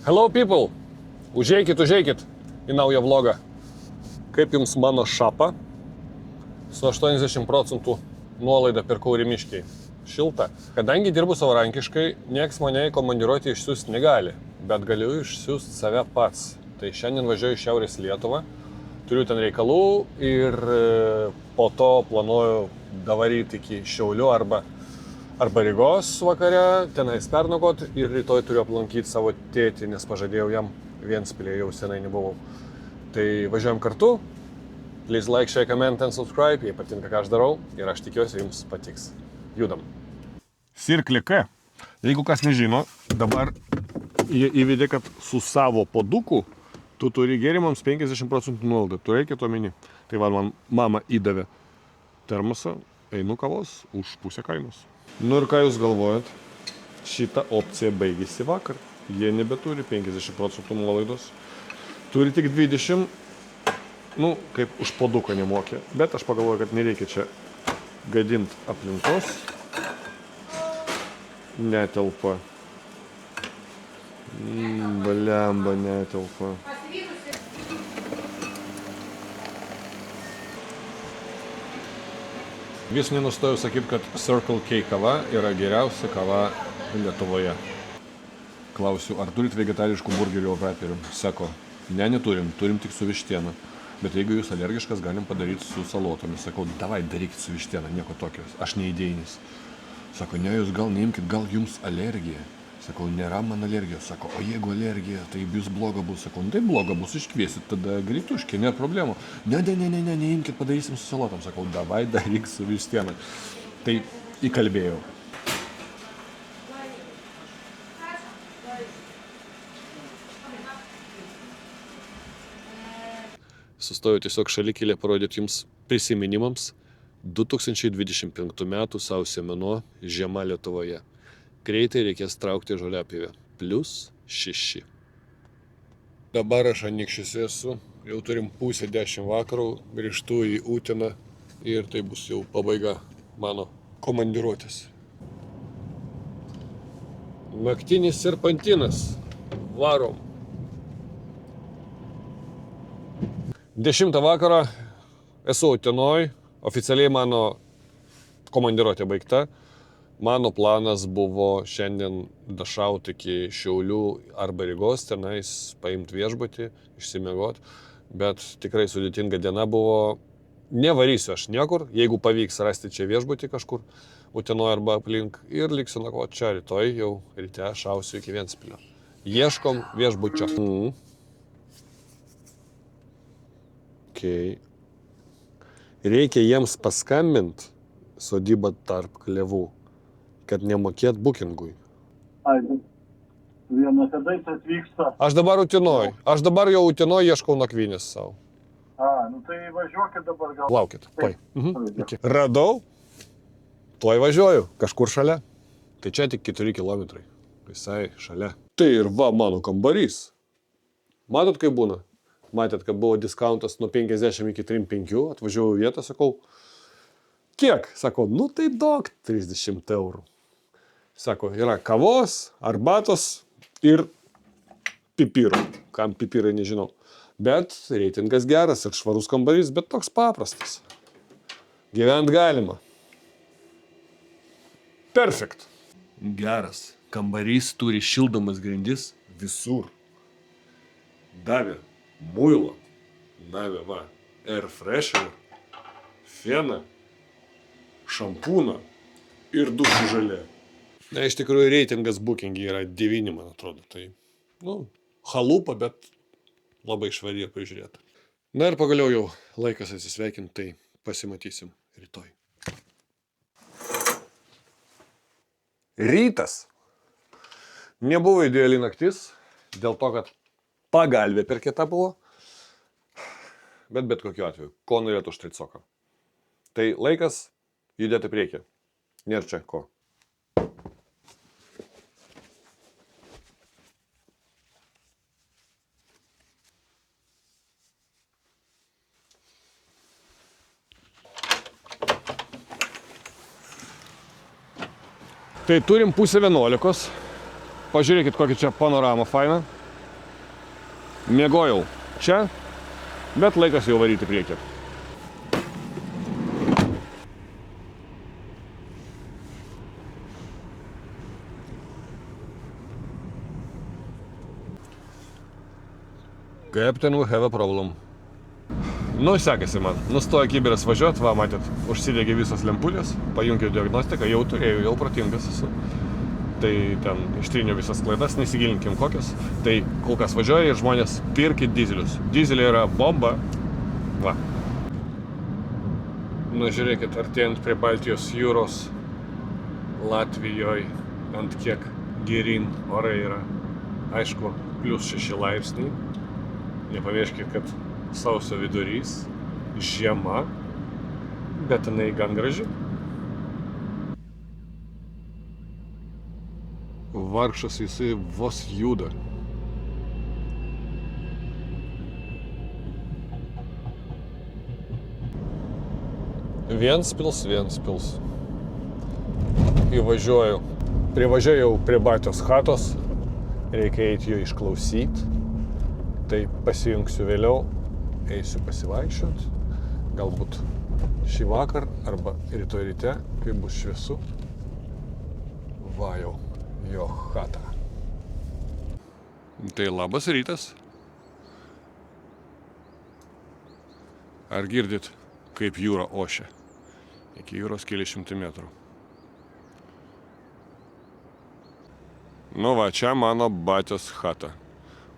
Hello people, užeikit į naują vlogą. Kaip jums mano šapa? Su 80% nuolaida pirkau Rimiškiai. Šilta. Kadangi dirbu savarankiškai, nieks mane į komandiruotę išsiųsti negali, bet galiu išsiųsti save pats. Tai šiandien važiuoju į Šiaurės Lietuvą, turiu ten reikalų ir po to planuoju davaryti iki Šiaulių arba Rygos vakare, tenais pernakot ir rytoj turiu aplankyti savo tėtį, nes pažadėjau jam Ventspilį, jau senai nebuvau. Tai važiuojam kartu. Please like, share, comment and subscribe, jei patinka, ką aš darau ir aš tikiuosi jums patiks. Judam. Sirklika. Jeigu kas nežino, dabar jie įvedė, kad su savo poduku tu turi gėrimams 50% nuolaidą. Tu reikia to mini. Tai va, man mama įdavė termosą, einu kavos už pusę kainos. Nu ir ką jūs galvojat? Šita opcija baigėsi vakar. Jie nebeturi 50% nuolaidos. Turi tik 20%. Nu, kaip už poduką nemokė. Bet aš pagalvoju, kad nereikia čia gadinti aplinkos. Netelpa. Blemba, netelpa. Vis nenustojau sakyti, kad Circle K kava yra geriausia kava Lietuvoje. Klausiu, ar turit vegetariškų burgerių operatorių? Sako, ne, neturim, turim tik su vištiena. Bet jeigu jūs alergiškas, galim padaryti su salotomis. Sakau, davai, darykit su vištiena, nieko tokio, aš neidėjinis. Sako, ne, jūs gal neimkit, gal jums alergija. Sakau, nėra man alergijos. Sako, o jeigu alergija, tai jūs bloga bus. Sakau, tai bloga bus, iškviesit tada greituškį, nėra problemų. Ne, neimkit, padarysim su salotom. Sakau, davai, daryk su vištiena. Tai įkalbėjau. Sustojau tiesiog šalikėlę parodyti jums prisiminimams 2025 metų sausio mėnuo žiema Lietuvoje. Greitai reikės traukti žoliapjovę. +6. Dabar aš Anykščiuose esu. Jau turim 9:30 vakarų. Grįžtu į Uteną ir tai bus jau pabaiga mano komandiruotės. Naktinis serpantinas. Varom. 10 vakaro esu Utenoj. Oficialiai mano komandiruotė baigta. Mano planas buvo šiandien dašauti iki Šiaulių arba Rygos, tenais paimti viešbutį, išsimiegoti, bet tikrai sudėtinga diena buvo. Nevarysiu aš niekur, jeigu pavyks rasti čia viešbutį kažkur, Utenoje arba aplink, ir liksiu nakvoti čia rytoj, jau ryte šausiu iki Ventspilio. Ieškom viešbučio. Okay. Reikia jiems paskambinti sodybą tarp klevų, kad nemokėt bookingui. Ai, viena kada jis atvyksta? Aš dabar Utenoj. Aš dabar jau Utenoj ieškau nakvynės savo. Nu tai važiuokit dabar gal. Laukit. Iki. Radau. Tuoj važiuoju. Kažkur šalia. Tai čia tik 4 kilometrai. Visai šalia. Tai ir va mano kambarys. Matot, kaip būna? Matėt, kad buvo discountas nuo 50 iki 35. Atvažiavau vietą, sakau, kiek? Sako, nu tai daug, 30 eurų. Sako, yra kavos, arbatos ir pipirų. Kam pipirai, nežinau. Bet reitingas geras ir švarus kambarys, bet toks paprastas. Gyvent galima. Perfekt. Geras. Kambarys turi šildomas grindis visur. Davė muilo. Davė va, air freshener, feną, šampūną ir dušų žalė. Na, iš tikrųjų, reitingas bookingi yra 9, man atrodo. Tai, chalupa, bet labai švari ir prižiūrėta. Na ir pagaliau jau laikas atsisveikinti, tai pasimatysim rytoj. Rytas. Nebuvo ideali naktis, dėl to, kad pagalvė per kieta buvo. Bet kokiu atveju, ko norėtų štricoko. Tai laikas judėti priekį. Nėra čia ko. Tai turim 10:30. Pažiūrėkit, kokia čia panorama faina. Miegojau čia, bet laikas jau varyti priekį. Captain, we have a problem. Nu, sekasi man. Nustojo kiberas važiuot, va, matėt, užsidegė visos lempulės, pajungiau diagnostiką, jau turėjau, jau protingas esu. Tai ten ištryniau visas klaidas, nesigilinkim kokias. Tai kol kas važiuoja ir žmonės pirkit dizelius. Dizeliai yra bomba. Va. Nu, žiūrėkit, artėjant prie Baltijos jūros, Latvijoje, ant kiek geryn orai yra. Aišku, +6 laipsniai. Nepamirškit, kad sausio vidurys, žiema, bet jinai gan graži. Vargšas jisai vos juda. Viens pils. Įvažiuoju. Privažiavau prie Batijos chatos. Reikia eiti jo išklausyti. Tai pasijungsiu vėliau, eisiu pasivaikščiot, galbūt šį vakar arba rytoj ryte, kai bus šviesu, va jau jo chatą. Tai labas rytas. Ar girdit, kaip jūra ošia? Iki jūros keli šimtai metrų. Nu va, čia mano Batijos chata.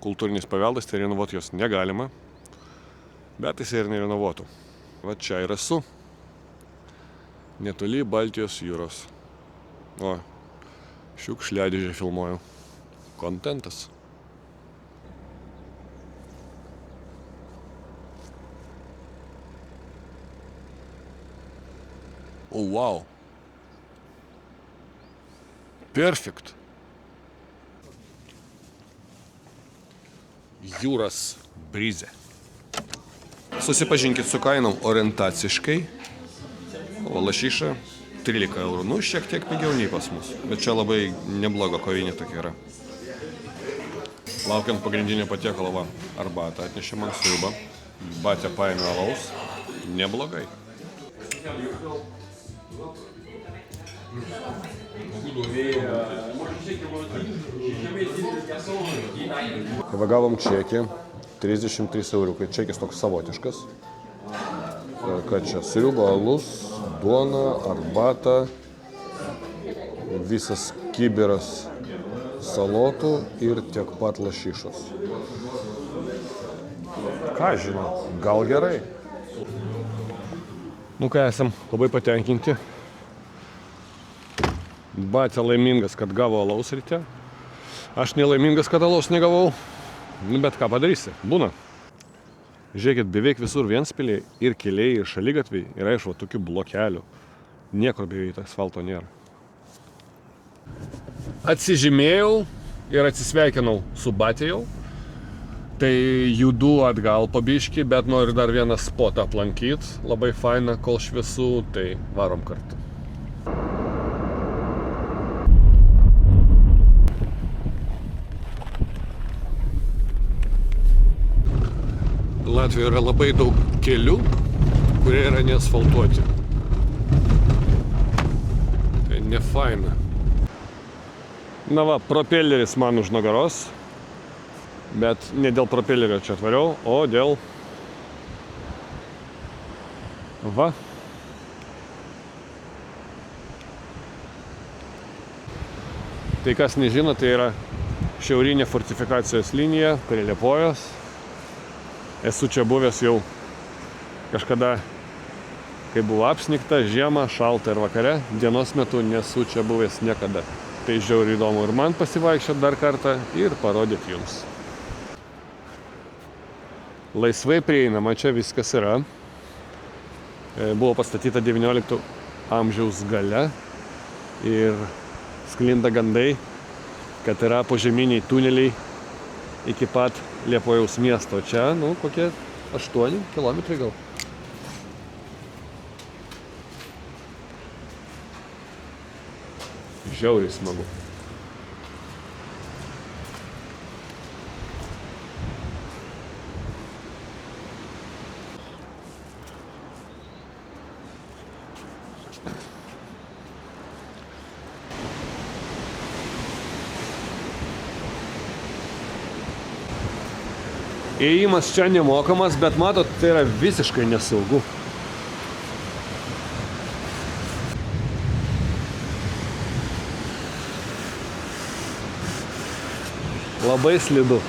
Kultūrinis paveldas, tai renovuoti jos negalima, bet jis ir nerenovuotų. Va čia ir esu, netoli Baltijos jūros. O, šiukšliadėžę filmuoju. Kontentas. O, wow. Perfect. Jūros brizė. Susipažinkit su kainom orientaciškai. O lašiša 13 eurų. Nu, šiek tiek pigiau nei pas mus. Bet čia labai nebloga kovinė tokia yra. Laukiant pagrindinio patiekalo, va, arbatą atnešė man sriubą. Batė paėmė alaus. Neblogai. Va gavom čekį, 33 euriukai. Čekis toks savotiškas. Kad čia sriuba, alus, duona, arbata, visas kibiras salotų ir tiek pat lašišos. Ką žinau, gal gerai. Nu ką, esam labai patenkinti. Batė laimingas, kad gavo alaus ryte. Aš nelaimingas, kad alaus negavau. Bet ką padarysi, būna. Žiūrėkit, beveik visur vienspiliai ir keliai, ir šaligatviai yra iš va tokių blokelių. Niekur beveik asfalto nėra. Atsižymėjau ir atsisveikinau su Batė jau. Tai judu atgal po biškį, bet noriu dar vieną spotą aplankyti. Labai faina, kol šviesu, tai varom kartu. Latvijoje yra labai daug kelių, kurie yra neasfaltuoti. Tai nefaina. Na va, propeleris man už nugaros. Bet ne dėl propelerio čia atvariau, o dėl... Va. Tai kas nežino, tai yra šiaurinė fortifikacijos linija prie Liepojos. Esu čia buvęs jau kažkada, kai buvo apsnigta, žiemą, šalta ir vakare. Dienos metu nesu čia buvęs niekada. Tai žiauriai įdomu ir man pasivaikščioti dar kartą ir parodyti jums. Laisvai prieinama, čia viskas yra. Buvo pastatyta 19 amžiaus gale ir sklinda gandai, kad yra požeminiai tuneliai iki pat Liepojaus miesto. Čia, nu, kokie 8 kilometrai gal. Žiauriai smagu. Įėjimas čia nemokamas, bet matot, tai yra visiškai nesaugu. Labai slidu.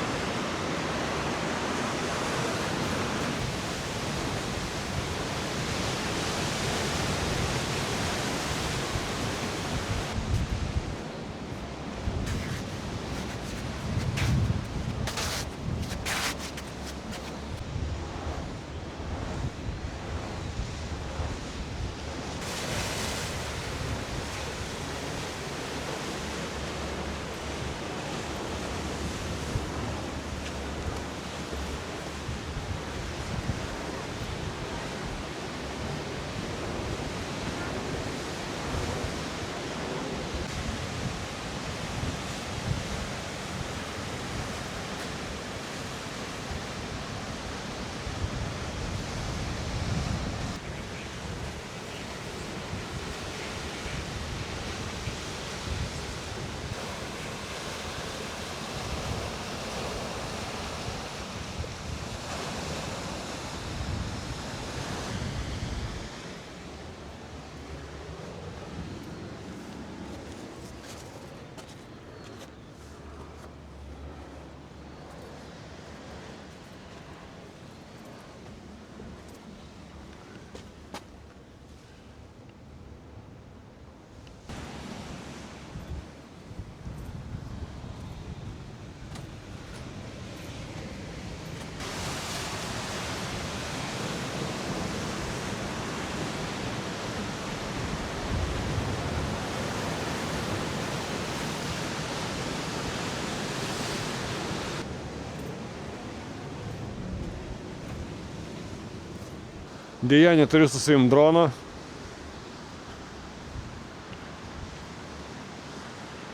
Deja, neturiu su savim drono.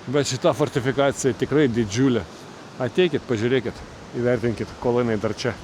Bet šita fortifikacija tikrai didžiulė. Ateikit, pažiūrėkit, įvertinkit, kol jinai dar čia.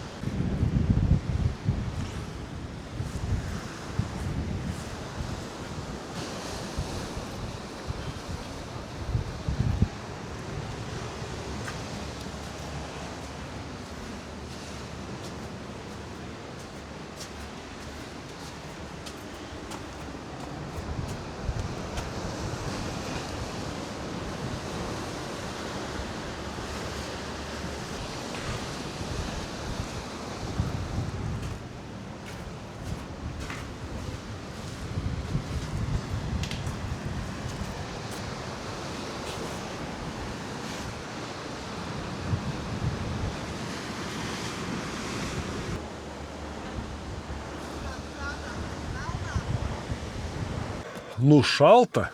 Nu šalta.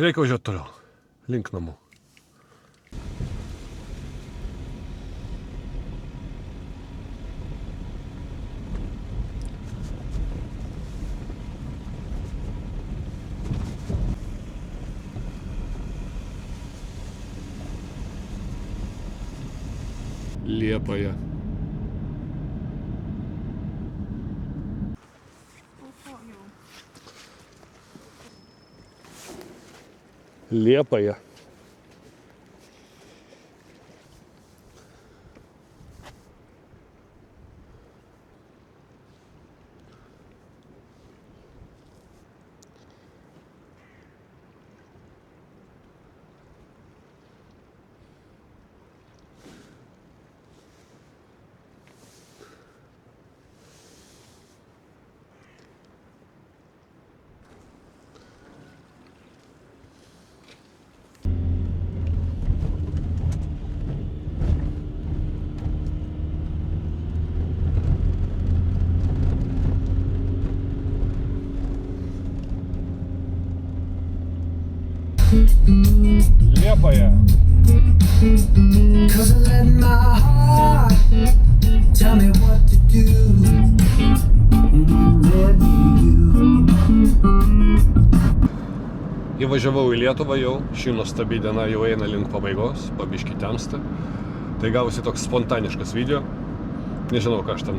Reikia važiuoti toliau. Link namų. Liepoje. Liepoje. Liepoje. Cause I let my heart tell me what to do. Let me Įvažiavau į Lietuvą jau, ši nuostabi diena jau eina link pabaigos, pabiški temsta. Tai gavosi toks spontaniškas video. Nežinau, ką aš ten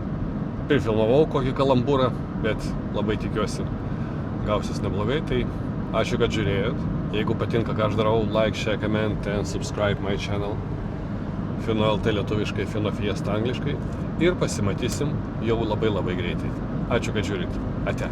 prifilmavau, kokį kalambūrą, bet labai tikiuosi gausis neblogai. Tai ačiū, kad žiūrėjot. Jeigu patinka, ką aš darau, like, share, comment and subscribe my channel. Fino LT lietuviškai, Fino Fiesta angliškai ir pasimatysim jau labai greitai. Ačiū, kad žiūrit. Ate.